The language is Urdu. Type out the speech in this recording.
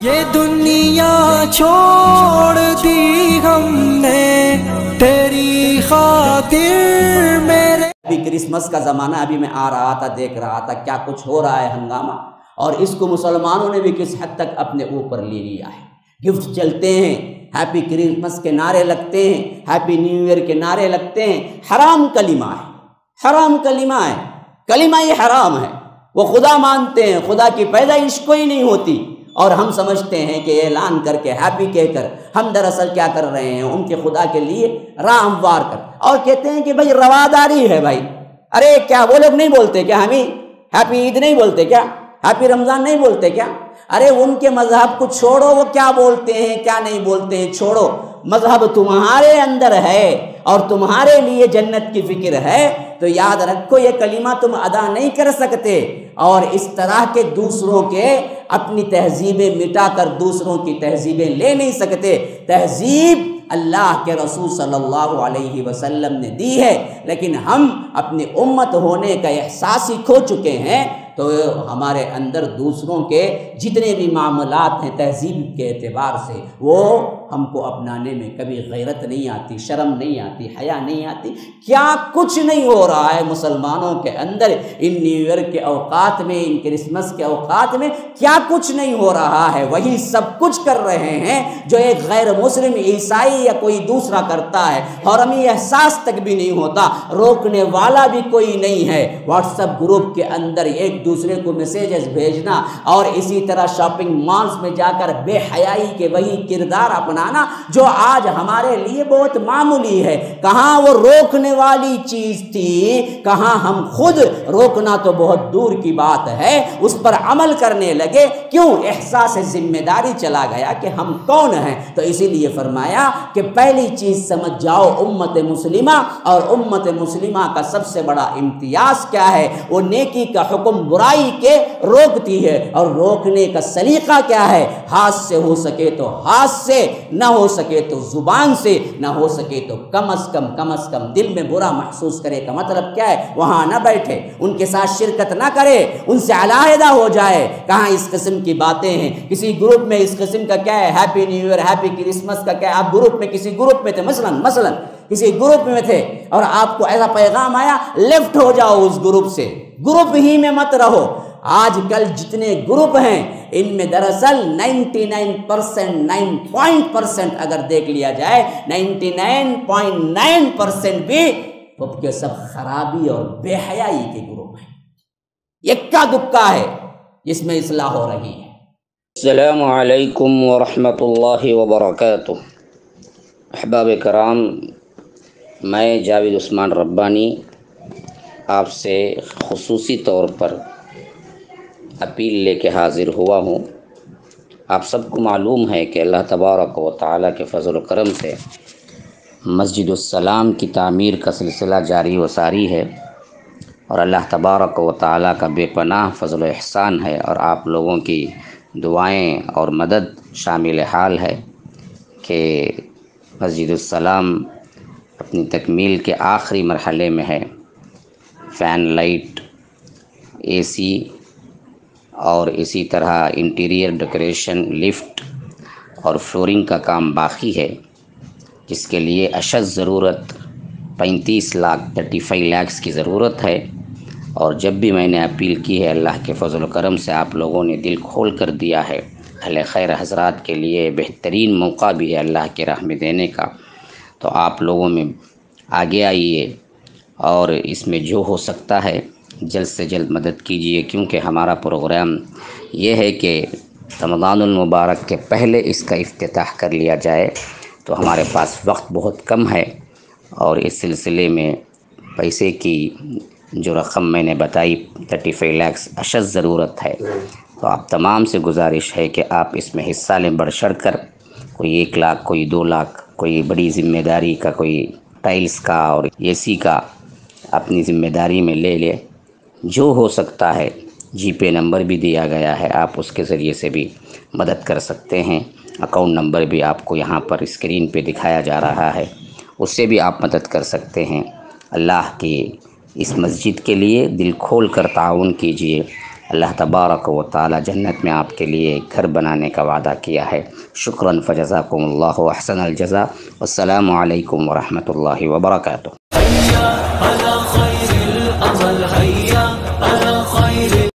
یہ دنیا چھوڑ دی ہم نے تیری خاطر میرے۔ ابھی کرسمس کا زمانہ، ابھی میں آ رہا تھا، دیکھ رہا تھا کیا کچھ ہو رہا ہے ہنگامہ، اور اس کو مسلمانوں نے بھی کس حد تک اپنے اوپر لے لیا ہے۔ گفٹ چلتے ہیں، ہیپی کرسمس کے نعرے لگتے ہیں، ہیپی نیو ایئر کے نعرے لگتے ہیں۔ حرام کلمہ ہے، حرام کلمہ ہے، کلمہ یہ حرام ہے۔ وہ خدا مانتے ہیں، خدا کی پیدائش کوئی نہیں ہوتی، اور ہم سمجھتے ہیں کہ اعلان کر کے ہیپی کہہ کر ہم دراصل کیا کر رہے ہیں، ان کے خدا کے لیے راہ ہموار کر، اور کہتے ہیں کہ بھائی رواداری ہے۔ بھائی ارے کیا وہ لوگ نہیں بولتے کیا؟ ہمیں ہیپی عید نہیں بولتے کیا؟ ہیپی رمضان نہیں بولتے کیا؟ ارے ان کے مذہب کو چھوڑو، وہ کیا بولتے ہیں کیا نہیں بولتے ہیں چھوڑو، مذہب تمہارے اندر ہے اور تمہارے لیے جنت کی فکر ہے، تو یاد رکھو یہ کلمہ تم ادا نہیں کر سکتے، اور اس طرح کے دوسروں کے اپنی تہذیبیں مٹا کر دوسروں کی تہذیبیں لے نہیں سکتے۔ تہذیب اللہ کے رسول صلی اللہ علیہ وسلم نے دی ہے، لیکن ہم اپنی امت ہونے کا احساس ہی کھو چکے ہیں، تو ہمارے اندر دوسروں کے جتنے بھی معاملات ہیں تہذیب کے اعتبار سے، وہ ہم کو اپنانے میں کبھی غیرت نہیں آتی، شرم نہیں آتی، حیا نہیں آتی۔ کیا کچھ نہیں ہو رہا ہے مسلمانوں کے اندر ان نیو ایئر کے اوقات میں، ان کرسمس کے اوقات میں کیا کچھ نہیں ہو رہا ہے، وہی سب کچھ کر رہے ہیں جو ایک غیر مسلم عیسائی یا کوئی دوسرا کرتا ہے، اور ہمیں احساس تک بھی نہیں ہوتا، روکنے والا بھی کوئی نہیں ہے۔ واٹس ایپ گروپ کے اندر ایک دوسرے کو میسیجز بھیجنا، اور اسی طرح شاپنگ مالز میں جا کر بے حیائی کے وہی کردار اپنانا جو آج ہمارے لیے بہت معمولی ہے۔ کہاں وہ روکنے والی چیز تھی، کہاں ہم خود روکنا تو بہت دور کی بات ہے، اس پر عمل کرنے لگے، کیوں؟ احساس ذمہ داری چلا گیا کہ ہم کون ہیں۔ تو اسی لیے فرمایا کہ پہلی چیز سمجھ جاؤ امت مسلمہ، اور امت مسلمہ کا سب سے بڑا امتیاز کیا ہے؟ وہ نیکی کا حکم برائی کے روکتی ہے، اور روکنے کا سلیقہ کیا ہے؟ ہاتھ سے ہو سکے تو ہاتھ سے، نہ ہو سکے تو زبان سے، نہ ہو سکے تو کم از کم دل میں برا محسوس کرے کا مطلب کیا ہے؟ وہاں نہ بیٹھے، ان کے ساتھ شرکت نہ کرے، ان سے علیحدہ ہو جائے۔ کہاں اس قسم کی باتیں ہیں؟ کسی گروپ میں اس قسم کا کیا ہے؟ Happy new year, happy Christmas کا کیا ہے؟ آپ گروپ میں کسی گروپ میں تھے، مثلا کسی گروپ میں تھے، اور آپ کو ایسا پیغام آیا، لیفٹ ہو جاؤ اس گروپ سے، گروپ ہی میں مت رہو۔ آج کل جتنے گروپ ہیں ان میں دراصل 99% اگر دیکھ لیا جائے 99.9% بھی سب کے سب خرابی اور بے حیائی کے گروپ ہیں، یکا دکا ہے جس میں اصلاح ہو رہی ہے۔ السلام علیکم ورحمۃ اللہ وبرکاتہ۔ احباب کرام، میں جاوید عثمان ربانی آپ سے خصوصی طور پر اپیل لے کے حاضر ہوا ہوں۔ آپ سب کو معلوم ہے کہ اللہ تبارک و تعالیٰ کے فضل و کرم سے مسجد السلام کی تعمیر کا سلسلہ جاری و ساری ہے، اور اللہ تبارک و تعالیٰ کا بے پناہ فضل و احسان ہے، اور آپ لوگوں کی دعائیں اور مدد شامل حال ہے کہ مسجد السلام اپنی تکمیل کے آخری مرحلے میں ہے۔ فین، لائٹ، اے سی اور اسی طرح انٹیریئر ڈیکوریشن، لفٹ اور فلورنگ کا کام باقی ہے، جس کے لیے اشد ضرورت 35 لاکھ کی ضرورت ہے۔ اور جب بھی میں نے اپیل کی ہے، اللہ کے فضل و کرم سے آپ لوگوں نے دل کھول کر دیا ہے۔ اہل خیر حضرات کے لیے بہترین موقع بھی ہے اللہ کے راہ میں دینے کا، تو آپ لوگوں میں آگے آئیے، اور اس میں جو ہو سکتا ہے جلد سے جلد مدد کیجیے، کیونکہ ہمارا پروگرام یہ ہے کہ رمضان المبارک کے پہلے اس کا افتتاح کر لیا جائے، تو ہمارے پاس وقت بہت کم ہے، اور اس سلسلے میں پیسے کی جو رقم میں نے بتائی 35 لاکھ اشد ضرورت ہے۔ تو آپ تمام سے گزارش ہے کہ آپ اس میں حصہ لیں، بڑھ چڑھ کر، کوئی 1 لاکھ، کوئی 2 لاکھ، کوئی بڑی ذمہ داری کا، کوئی ٹائلز کا اور اے سی کا اپنی ذمہ داری میں لے لے۔ جو ہو سکتا ہے جی پے نمبر بھی دیا گیا ہے، آپ اس کے ذریعے سے بھی مدد کر سکتے ہیں۔ اکاؤنٹ نمبر بھی آپ کو یہاں پر اسکرین پہ دکھایا جا رہا ہے، اس سے بھی آپ مدد کر سکتے ہیں۔ اللہ کی اس مسجد کے لیے دل کھول کر تعاون کیجیے، اللہ تبارک و تعالی جنت میں آپ کے لیے ایک گھر بنانے کا وعدہ کیا ہے۔ شکراً فجزاکم اللہ احسن الجزاء، والسلام علیکم ورحمۃ اللہ وبرکاتہ۔